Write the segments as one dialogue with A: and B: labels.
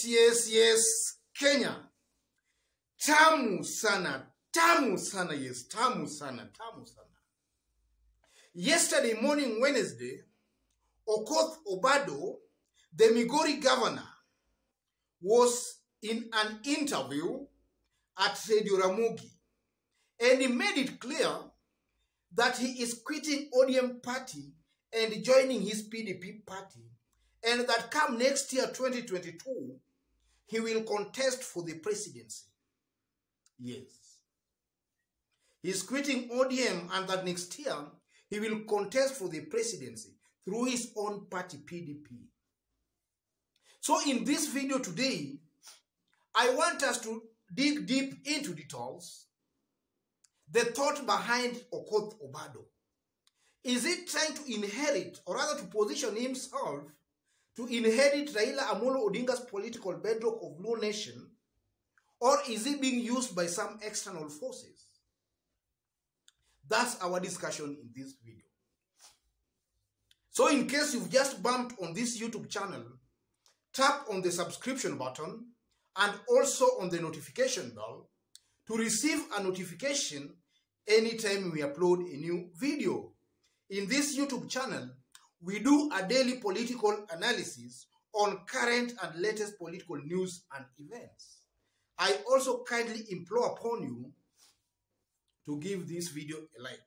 A: Yes, Kenya. Tamu sana, yes, tamu sana. Yesterday morning, Wednesday, Okoth Obado, the Migori governor, was in an interview at Radio Ramogi, and he made it clear that he is quitting ODM party and joining his PDP party, and that come next year, 2022, he will contest for the presidency. Yes. He's quitting ODM, and that next year, he will contest for the presidency through his own party, PDP. So in this video today, I want us to dig deep into details, the thought behind Okoth Obado. Is he trying to inherit, or rather to position himself to inherit Raila Amolo Odinga's political bedrock of Luo Nation, or is he being used by some external forces? That's our discussion in this video. So in case you've just bumped on this YouTube channel, tap on the subscription button and also on the notification bell to receive a notification anytime we upload a new video. In this YouTube channel, we do a daily political analysis on current and latest political news and events. I also kindly implore upon you to give this video a like.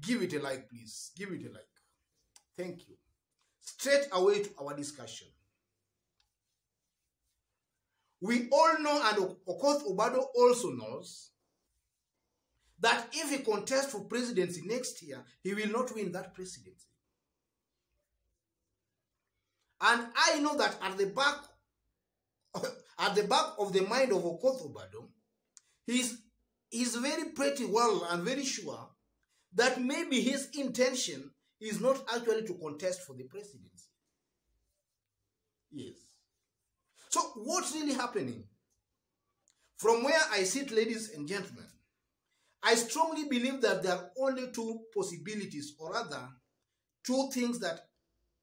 A: Give it a like, please. Give it a like. Thank you. Straight away to our discussion. We all know, and Okoth Obado also knows, that if he contests for presidency next year, he will not win that presidency. And I know that at the back of the mind of Okoth Obado, he's very pretty well and very sure that maybe his intention is not actually to contest for the presidency. Yes. So what's really happening? From where I sit, ladies and gentlemen, I strongly believe that there are only two possibilities, or rather, two things that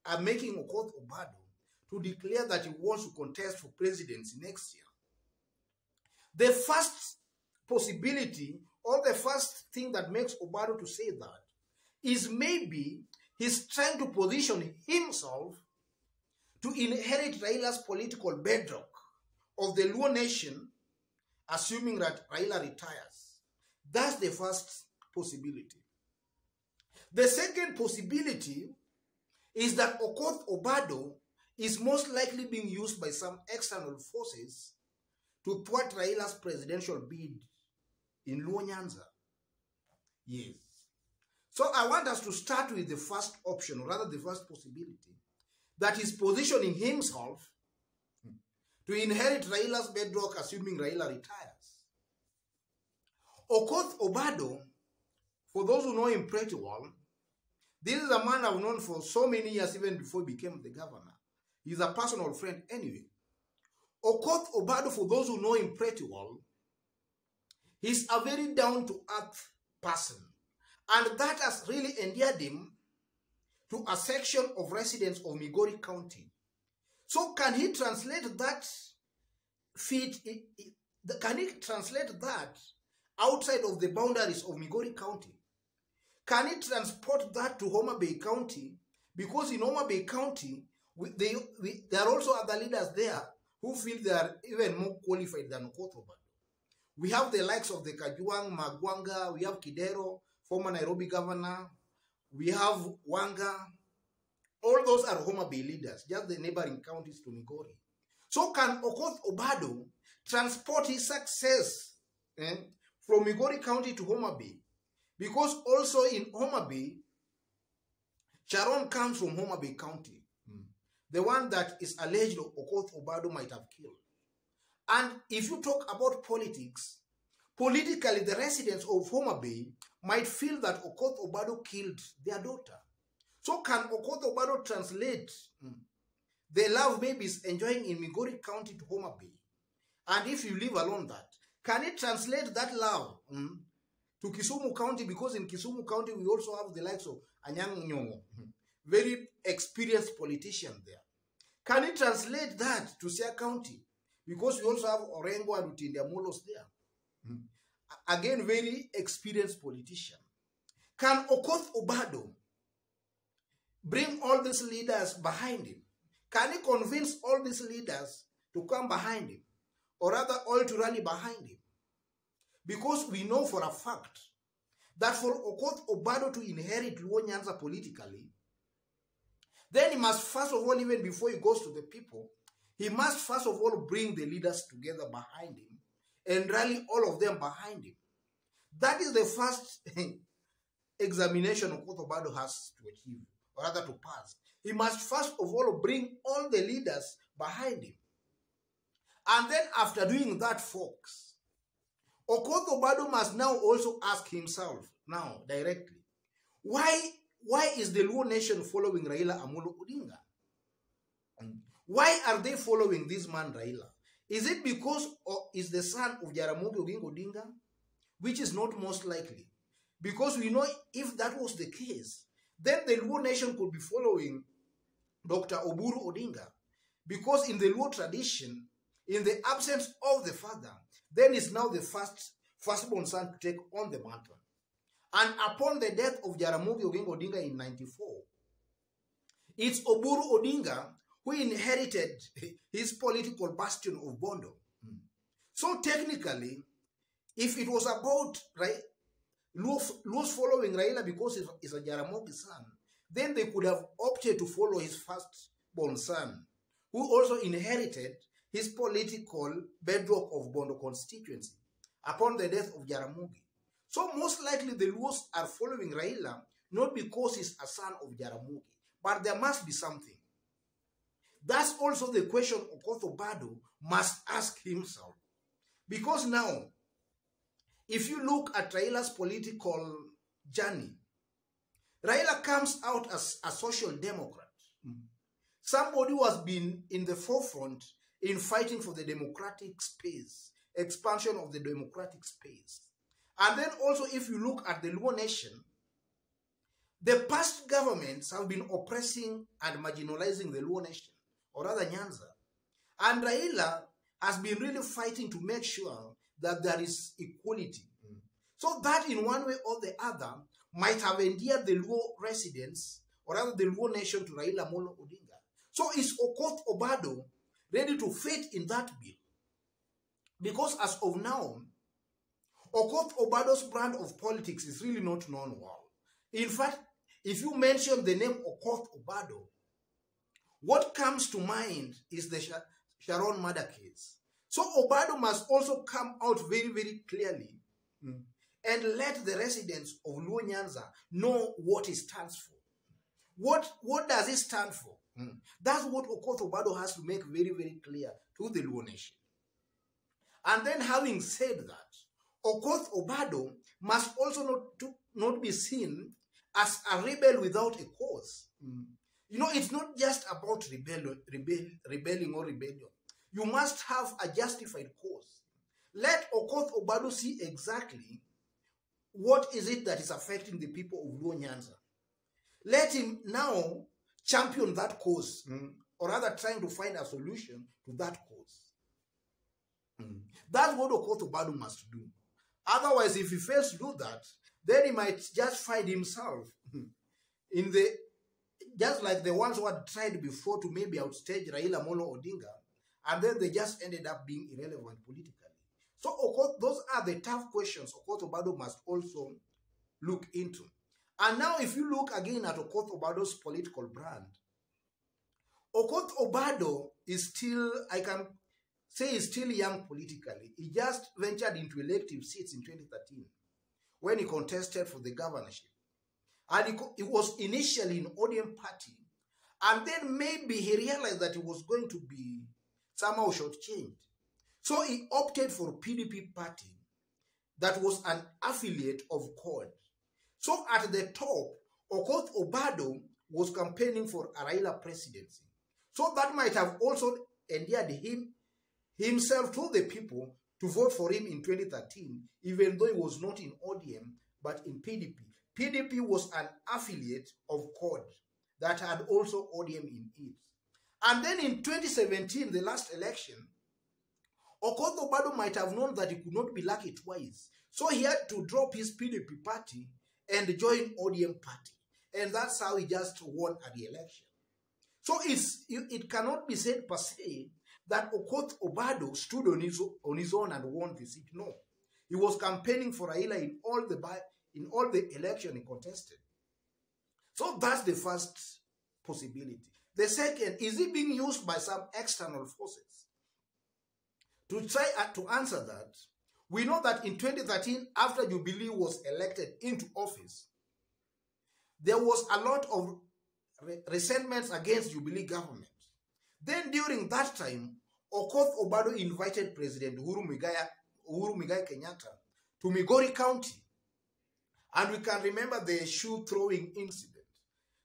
A: are making Okoth Obado to declare that he wants to contest for presidency next year. The first possibility, or the first thing that makes Obado to say that, is maybe he's trying to position himself to inherit Raila's political bedrock of the Luo Nation, assuming that Raila retires. That's the first possibility. The second possibility is that Okoth Obado is most likely being used by some external forces to thwart Raila's presidential bid in Luo Nyanza. Yes. So I want us to start with the first option, or rather the first possibility, that is positioning himself to inherit Raila's bedrock, assuming Raila retires. Okoth Obado, for those who know him pretty well, this is a man I've known for so many years, even before he became the governor. He's a personal friend anyway. Okoth Obado, for those who know him pretty well, he's a very down-to-earth person. And that has really endeared him to a section of residents of Migori County. So can he translate that outside of the boundaries of Migori County? Can he transport that to Homa Bay County? Because in Homa Bay County, there are also other leaders there who feel they are even more qualified than Okoth Obado. We have the likes of the Kajuang, Magwanga, we have Kidero, former Nairobi governor, we have Wanga. All those are Homa Bay leaders, just the neighboring counties to Migori. So can Okoth Obado transport his success from Migori County to Homa Bay? Because also in Homa Bay, Sharon comes from Homa Bay County, the one that is alleged Okoth Obado might have killed. And if you talk about politics, politically the residents of Homa Bay might feel that Okoth Obado killed their daughter. So can Okoth Obado translate the love babies enjoying in Migori County to Homa Bay? And if you leave alone that, can it translate that love to Kisumu County? Because in Kisumu County, we also have the likes of Anyang' Nyong'o, very experienced politician there. Can it translate that to Siaya County? because we also have Orengo and Utindia Molos there. Again, very experienced politician. Can Okoth Obado bring all these leaders behind him? Can he convince all these leaders to come behind him? Or rather, all to rally behind him? Because we know for a fact that for Okoth Obado to inherit Luo Nyanza politically, then he must first of all, even before he goes to the people, he must first of all bring the leaders together behind him and rally all of them behind him. That is the first examination Okoth Obado has to achieve, or rather to pass. He must first of all bring all the leaders behind him. And then after doing that, folks, Okoth Obado must now also ask himself, now directly, why is the Luo nation following Raila Amolo Odinga? Why are they following this man Raila? Is it because is the son of Jaramogi Oginga Odinga? Which is not most likely. Because we know if that was the case, then the Luo nation could be following Dr. Oburu Odinga. Because in the Luo tradition, in the absence of the father, then is now the firstborn son to take on the mantle. And upon the death of Jaramogi Oginga Odinga in 94, it's Oburu Odinga who inherited his political bastion of Bondo. So technically, if it was about Luos following Raila because he's a Jaramogi son, then they could have opted to follow his firstborn son, who also inherited his political bedrock of Bondo constituency upon the death of Jaramogi. So most likely the Luos are following Raila not because he's a son of Jaramogi, but there must be something. That's also the question Okoth Obado must ask himself. Because now, if you look at Raila's political journey, Raila comes out as a social democrat. Somebody who has been in the forefront in fighting for the democratic space, expansion of the democratic space. And then also, if you look at the Luo nation, the past governments have been oppressing and marginalizing the Luo nation, or rather Nyanza. And Raila has been really fighting to make sure that there is equality. So that in one way or the other might have endeared the Luo residents, or rather the Luo nation, to Raila Amolo Odinga. So is Okoth Obado ready to fit in that bill? Because as of now, Okoth Obado's brand of politics is really not known well. In fact, if you mention the name Okoth Obado, what comes to mind is the Sharon murder case. So Obado must also come out very, very clearly and let the residents of Luo Nyanza know what he stands for. What does he stand for? That's what Okoth Obado has to make very, very clear to the Luo nation. And then having said that, Okoth Obado must also not be seen as a rebel without a cause. You know, it's not just about rebelling or rebellion. You must have a justified cause. Let Okoth Obado see exactly what is it that is affecting the people of Luo Nyanza. Let him now champion that cause, or rather trying to find a solution to that cause. That's what Okoth Obado must do. Otherwise, if he fails to do that, then he might just find himself in the, just like the ones who had tried before to maybe outstage Raila Amolo Odinga, and then they just ended up being irrelevant politically. So those are the tough questions Okoth Obado must also look into. And now if you look again at Okoth Obado's political brand, Okoth Obado is still, I can say he's still young politically. He just ventured into elective seats in 2013 when he contested for the governorship. And he was initially in ODM party, and then maybe he realized that he was going to be somehow shortchanged. So he opted for PDP party that was an affiliate of CORD. So at the top, Okoth Obado was campaigning for a Raila presidency. So that might have also endeared himself to the people to vote for him in 2013, even though he was not in ODM, but in PDP. PDP was an affiliate of CORD that had also ODM in it. And then in 2017, the last election, Okoth Obado might have known that he could not be lucky twice. So he had to drop his PDP party and join ODM party. And that's how he just won at the election. So it cannot be said per se that Okoth Obado stood on his own and won the seat. No. He was campaigning for Raila in all the election he contested. So that's the first possibility. The second, is he being used by some external forces? To try to answer that, we know that in 2013, after Jubilee was elected into office, there was a lot of resentments against Jubilee government. Then during that time, Okoth Obado invited President Uhuru Muigai Kenyatta to Migori County. And we can remember the shoe throwing incident.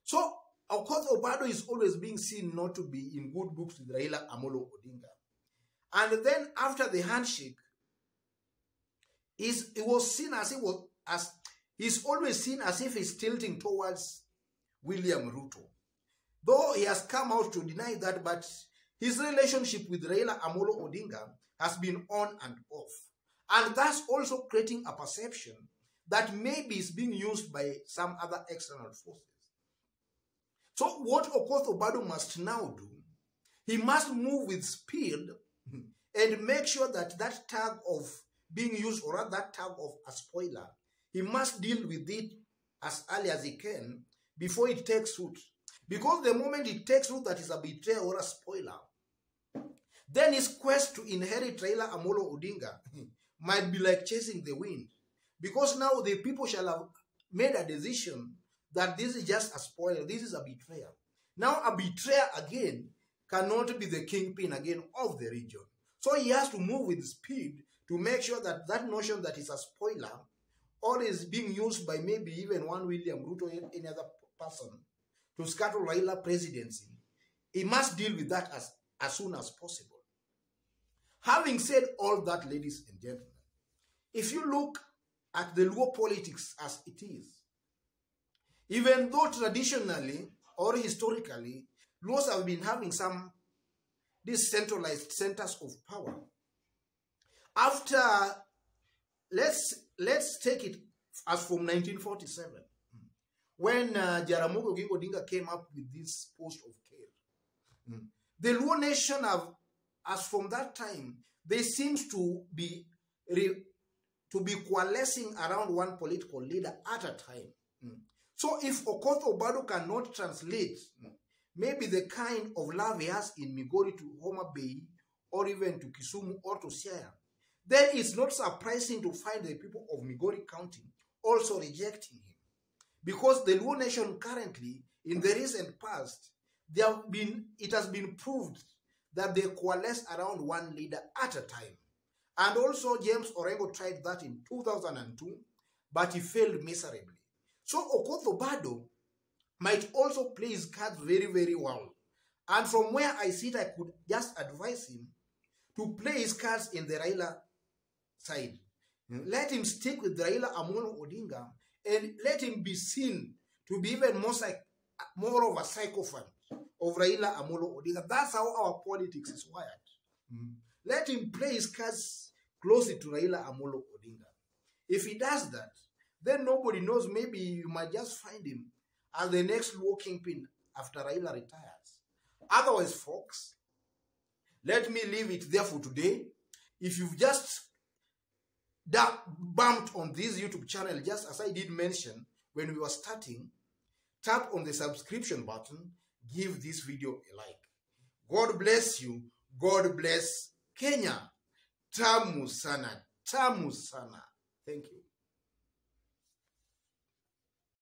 A: So Okoth Obado is always being seen not to be in good books with Raila Amolo Odinga. And then after the handshake, he's always seen as if he's tilting towards William Ruto. Though he has come out to deny that, but his relationship with Raila Amolo Odinga has been on and off. And that's also creating a perception that maybe is being used by some other external forces. So what Okoth Obado must now do, he must move with speed and make sure that that tag of being used, or that tag of a spoiler, he must deal with it as early as he can before it takes root. Because the moment it takes root that is a betrayal or a spoiler, then his quest to inherit Raila Amolo Odinga might be like chasing the wind. Because now the people shall have made a decision that this is just a spoiler, this is a betrayal. Now a betrayer again cannot be the kingpin again of the region. So he has to move with speed to make sure that that notion that is a spoiler or is being used by maybe even one William Ruto or any other person to scuttle Raila presidency, he must deal with that as soon as possible. Having said all that, ladies and gentlemen, if you look at the Luo politics as it is, even though traditionally or historically, Luos have been having some decentralized centers of power. After, let's take it as from 1947, when Jaramogi Oginga Odinga came up with this post of care. The Luo nation have, as from that time, they seems to be coalescing around one political leader at a time. So if Okoth Obado cannot translate maybe the kind of love he has in Migori to Homa Bay, or even to Kisumu or to Siaya, then it's not surprising to find the people of Migori County also rejecting him. Because the Luo nation currently, in the recent past, it has been proved that they coalesce around one leader at a time. And also James Orengo tried that in 2002, but he failed miserably. So Okoth Obado might also play his cards very, very well. And from where I sit, I could just advise him to play his cards in the Raila side. Let him stick with Raila Amolo Odinga and let him be seen to be even more of a sycophant of Raila Amolo Odinga. That's how our politics is wired. Let him play his cards closely to Raila Amolo Odinga. If he does that, then nobody knows. Maybe you might just find him as the next Luo kingpin after Raila retires. Otherwise, folks, let me leave it there for today. If you've just bumped on this YouTube channel, just as I did mention when we were starting, tap on the subscription button, give this video a like. God bless you. God bless Kenya. Tamu sana. Tamu sana. Thank you.